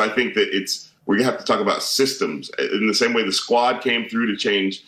I think that we're going to have to talk about systems. In the same way the squad came through to change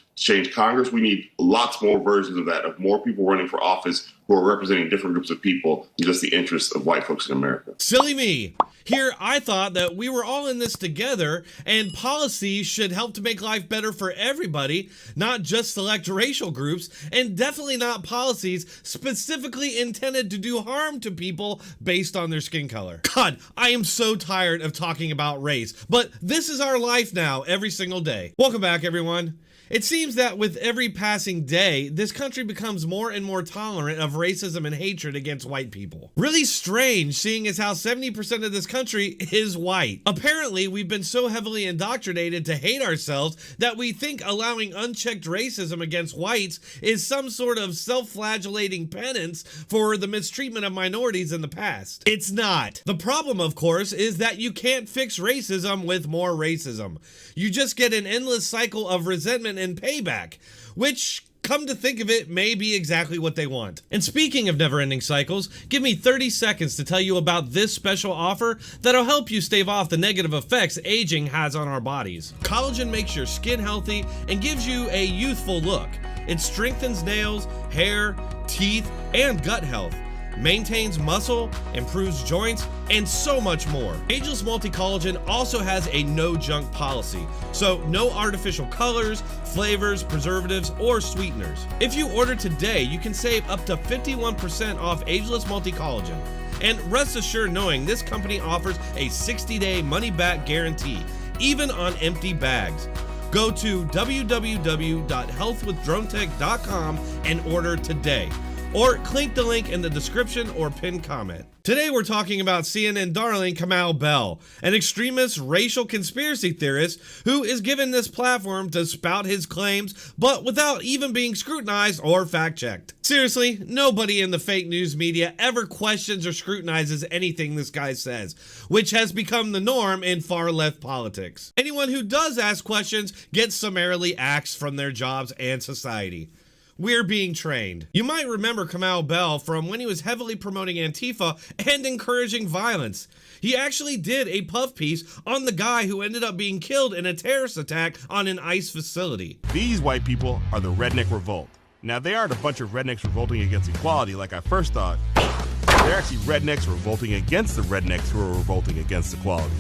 Congress, we need lots more versions of that, of more people running for office who are representing different groups of people than just the interests of white folks in America. Silly me. Here, I thought that we were all in this together, and policy should help to make life better for everybody, not just select racial groups, and definitely not policies specifically intended to do harm to people based on their skin color. God, I am so tired of talking about race, but this is our life now, every single day. Welcome back, everyone. It seems that with every passing day, this country becomes more and more tolerant of racism and hatred against white people. Really strange, seeing as how 70% of this country is white. Apparently, we've been so heavily indoctrinated to hate ourselves that we think allowing unchecked racism against whites is some sort of self-flagellating penance for the mistreatment of minorities in the past. It's not. The problem, of course, is that you can't fix racism with more racism. You just get an endless cycle of resentment and payback, which, come to think of it, may be exactly what they want. And speaking of never-ending cycles, give me 30 seconds to tell you about this special offer that'll help you stave off the negative effects aging has on our bodies. Collagen makes your skin healthy and gives you a youthful look. It strengthens nails, hair, teeth, and gut health, maintains muscle, improves joints, and so much more. Ageless Multi-Collagen also has a no-junk policy, so no artificial colors, flavors, preservatives, or sweeteners. If you order today, you can save up to 51% off Ageless Multi-Collagen. And rest assured knowing this company offers a 60-day money-back guarantee, even on empty bags. Go to www.healthwithdronetek.com and order today. Or click the link in the description or pinned comment. Today we're talking about CNN darling Kamau Bell, an extremist racial conspiracy theorist who is given this platform to spout his claims, but without even being scrutinized or fact-checked. Seriously, nobody in the fake news media ever questions or scrutinizes anything this guy says, which has become the norm in far-left politics. Anyone who does ask questions gets summarily axed from their jobs and society. We're being trained. You might remember Kamau Bell from when he was heavily promoting Antifa and encouraging violence. He actually did a puff piece on the guy who ended up being killed in a terrorist attack on an ICE facility. These white people are the Redneck Revolt. Now, they aren't a bunch of rednecks revolting against equality like I first thought. They're actually rednecks revolting against the rednecks who are revolting against equality.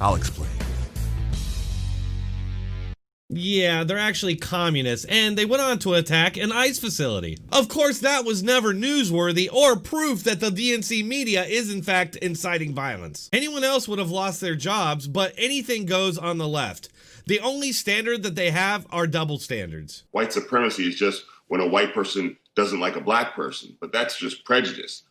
I'll explain. Yeah, they're actually communists, and they went on to attack an ICE facility. Of course, that was never newsworthy or proof that the DNC media is in fact inciting violence. Anyone else would have lost their jobs, but anything goes on the left. The only standard that they have are double standards. White supremacy is just when a white person doesn't like a black person, but that's just prejudice.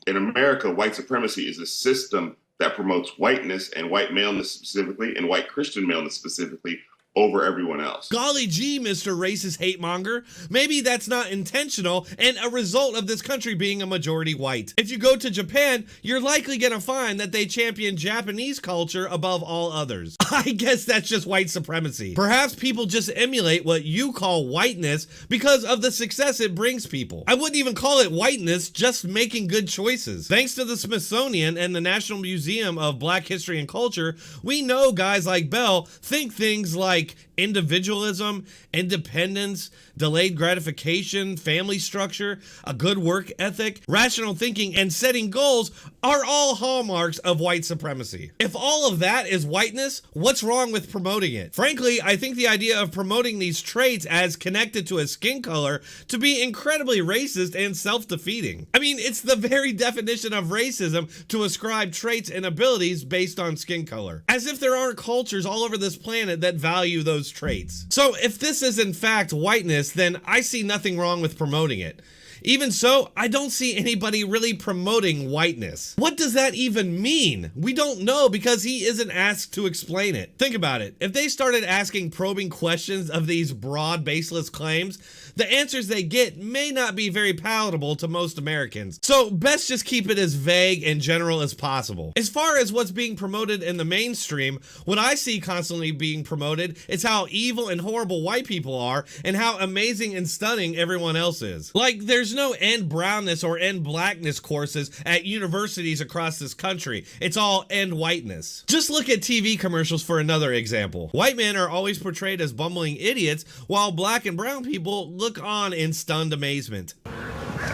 In America, white supremacy is a system that promotes whiteness and white maleness specifically, and white Christian maleness specifically, over everyone else. Golly gee, Mr. Racist Hate Monger. Maybe that's not intentional and a result of this country being a majority white. If you go to Japan, you're likely gonna find that they champion Japanese culture above all others. I guess that's just white supremacy. Perhaps people just emulate what you call whiteness because of the success it brings people. I wouldn't even call it whiteness, just making good choices. Thanks to the Smithsonian and the National Museum of Black History and Culture, we know guys like Bell think things like individualism, independence, delayed gratification, family structure, a good work ethic, rational thinking, and setting goals are all hallmarks of white supremacy. If all of that is whiteness, what's wrong with promoting it? Frankly, I think the idea of promoting these traits as connected to a skin color to be incredibly racist and self-defeating. I mean, it's the very definition of racism to ascribe traits and abilities based on skin color. As if there aren't cultures all over this planet that value those traits. So if this is in fact whiteness, then I see nothing wrong with promoting it. Even so, I don't see anybody really promoting whiteness. What does that even mean? We don't know because he isn't asked to explain it. Think about it. If they started asking probing questions of these broad, baseless claims, the answers they get may not be very palatable to most Americans. So best just keep it as vague and general as possible. As far as what's being promoted in the mainstream, what I see constantly being promoted is how evil and horrible white people are and how amazing and stunning everyone else is. Like, there's There's no end brownness or end blackness courses at universities across this country. It's all end whiteness. Just look at TV commercials for another example. White men are always portrayed as bumbling idiots, while black and brown people look on in stunned amazement.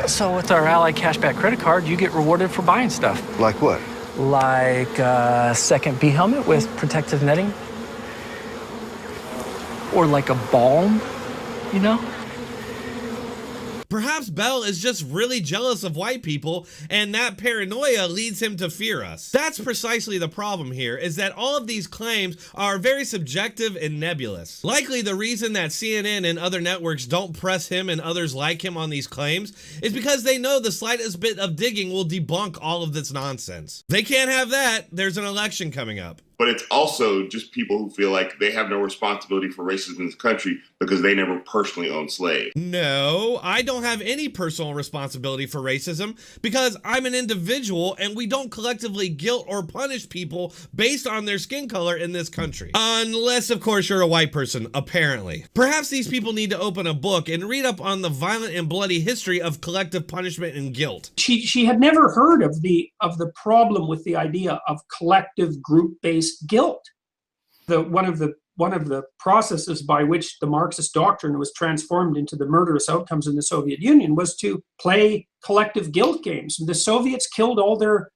So with our Ally Cashback credit card, you get rewarded for buying stuff. Like what? Like a second bee helmet with protective netting. Or like a balm, you know? Perhaps Bell is just really jealous of white people, and that paranoia leads him to fear us. That's precisely the problem here, is that all of these claims are very subjective and nebulous. Likely the reason that CNN and other networks don't press him and others like him on these claims is because they know the slightest bit of digging will debunk all of this nonsense. They can't have that. There's an election coming up. But it's also just people who feel like they have no responsibility for racism in this country because they never personally owned slaves. No, I don't have any personal responsibility for racism because I'm an individual and we don't collectively guilt or punish people based on their skin color in this country. Unless, of course, you're a white person, apparently. Perhaps these people need to open a book and read up on the violent and bloody history of collective punishment and guilt. She had never heard of the problem with the idea of collective group-based guilt. One of the processes by which the Marxist doctrine was transformed into the murderous outcomes in the Soviet Union was to play collective guilt games. The Soviets killed all their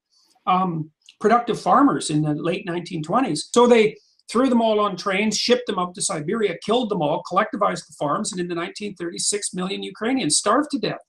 productive farmers in the late 1920s. So they threw them all on trains, shipped them up to Siberia, killed them all, collectivized the farms, and in the 1930s, 6 million Ukrainians starved to death.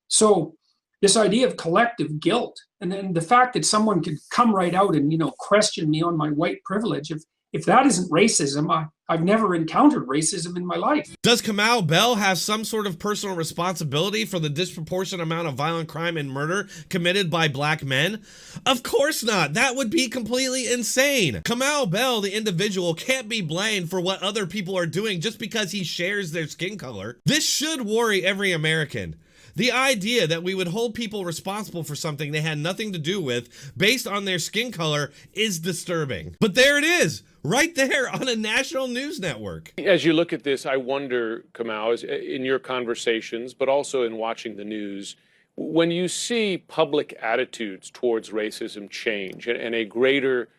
So this idea of collective guilt, and then the fact that someone could come right out and, question me on my white privilege, if that isn't racism, I've never encountered racism in my life. Does Kamau Bell have some sort of personal responsibility for the disproportionate amount of violent crime and murder committed by black men? Of course not. That would be completely insane. Kamau Bell, the individual, can't be blamed for what other people are doing just because he shares their skin color. This should worry every American. The idea that we would hold people responsible for something they had nothing to do with based on their skin color is disturbing. But there it is, right there on a national news network. As you look at this, I wonder, Kamau, in your conversations, but also in watching the news, when you see public attitudes towards racism change and a greater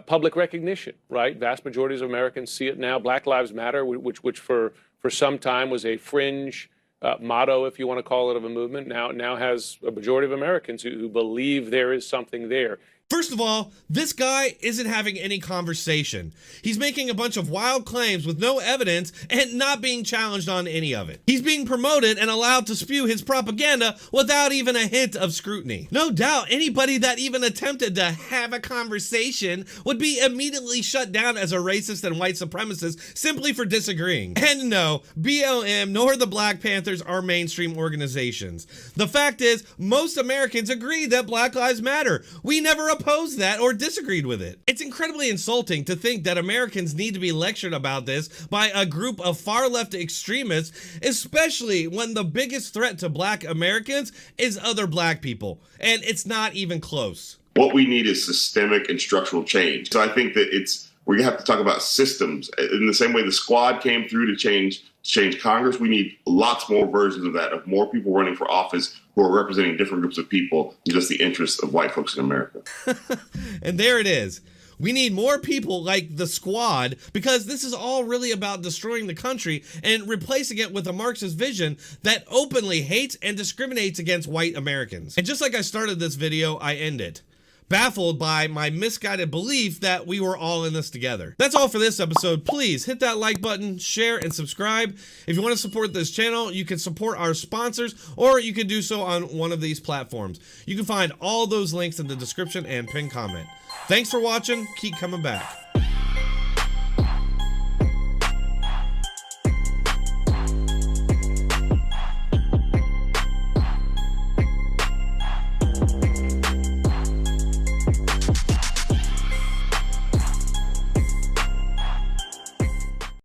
public recognition, right? Vast majorities of Americans see it now. Black Lives Matter, which for some time was a fringe motto, if you want to call it, of a movement, now has a majority of Americans who believe there is something there. First of all, this guy isn't having any conversation. He's making a bunch of wild claims with no evidence and not being challenged on any of it. He's being promoted and allowed to spew his propaganda without even a hint of scrutiny. No doubt anybody that even attempted to have a conversation would be immediately shut down as a racist and white supremacist simply for disagreeing. And no, BLM nor the Black Panthers are mainstream organizations. The fact is, most Americans agree that Black Lives Matter. We never opposed that or disagreed with it. It's incredibly insulting to think that Americans need to be lectured about this by a group of far left extremists, especially when the biggest threat to black Americans is other black people, and it's not even close. What we need is systemic and structural change. So I think that we have to talk about systems. In the same way the squad came through to change Congress, we need lots more versions of that, of more people running for office who are representing different groups of people than just the interests of white folks in America. And there it is. We need more people like the squad because this is all really about destroying the country and replacing it with a Marxist vision that openly hates and discriminates against white Americans. And just like I started this video, I end it, baffled by my misguided belief that we were all in this together. That's all for this episode. Please hit that like button, share, and subscribe. If you want to support this channel, you can support our sponsors, or you can do so on one of these platforms. You can find all those links in the description and pinned comment. Thanks for watching. Keep coming back.